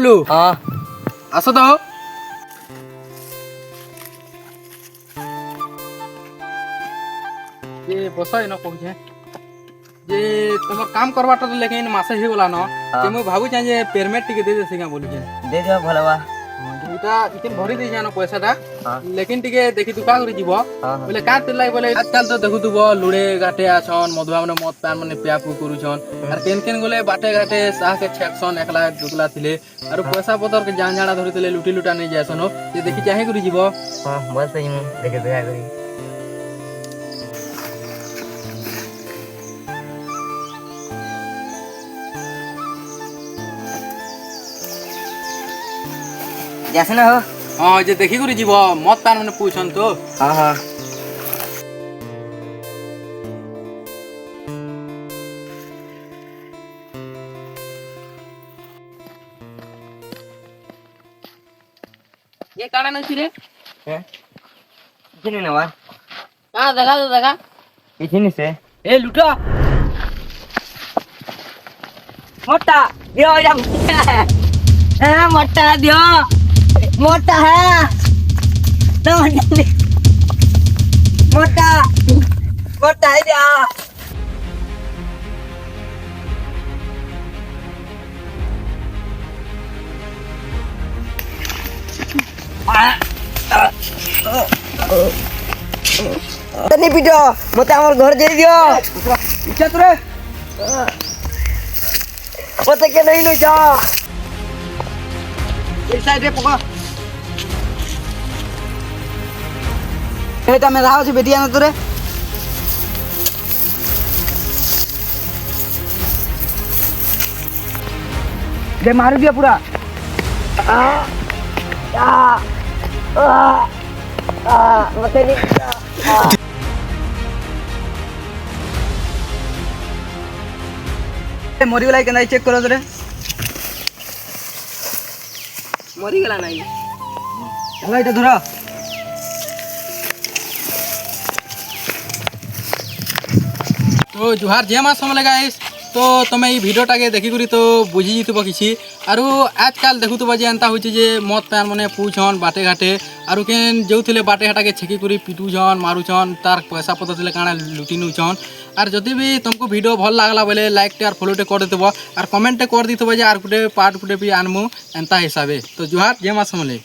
ববলু হ্যাঁ আসো তো যে বসাই ন কହୁଛେ যে তোমার কাম করবাটা তো লেকিন মাসে হয়ে গলা ন যে মু ভাবুছেন যে পেমেন্ট টিকে দে দেছি না বলুছেন দে দিও ভাল বা এটা ইতিন ভরি দেই জানো পয়সাটা হ্যাঁ লেকিন টিকে দেখি তু কা করে দিব হ্যাঁ বলে কা তেলাই বলে আজকাল তো দেখুতুব লুড়ে ঘাটে আছন মধুয়া মানে মদ পান মানে পিয়া পু করুছন আর কেন কেন গলে বাটে ঘাটে সাহকে ছেকছন একলা দুকলা থিলে আর পয়সা পতর কে জান জানা ধরিতলে লুটি লুটা নেই যাসন যে দেখি চাহে করে দিব হ্যাঁ বল সही মু দেখে দেখা করি যাস না হো হ্যাঁ যে দেখি করে দিব মদ পান মানে পুছন তো হ্যাঁ হ্যাঁ ये काढा नसती रे হ্যাঁ কিনে নেওয়া हा দেখা তো দেখা কিছু নিছে ए लुटा মোটা দিও এটা হ্যাঁ মোটা দিও মোটা হ্যাঁ না মোটা মোটা দিও तनी पिटो मते हमर घर जाई दियो इच्छा तुरे मते के नहीं नई जा एक साइड रे पका एटा में राव से बेटिया न तुरे रे मार दिया पूरा मते नहीं मरी गला के चेक करो तुरे मरी गला नहीं चलो এটা ধরো তো জুহার যে মাস সময় গাইস তো তুমি এই ভিডিওটাকে দেখি করি তো বুঝি যেতব কিছু আর আজকাল দেখুতব যে এন্তা হচ্ছে যে মদ প্যান মানে পুছন বাটে ঘাটে আর কেন যেউলে বাটে ঘাটাকে ছেকি করে পিটুছন মারুছন তার পয়সা পত্র লে কাଣା লুটি নেউছন আর যদি भी तुमको वीडियो भल लागला बोले लाइक टे और फॉलो टे कर देतब और कमेंट टे कर दीतब जे आर गुटे पार्ट गुटे भी आनमु एंता हिसाबे तो जुहार जे मास समले।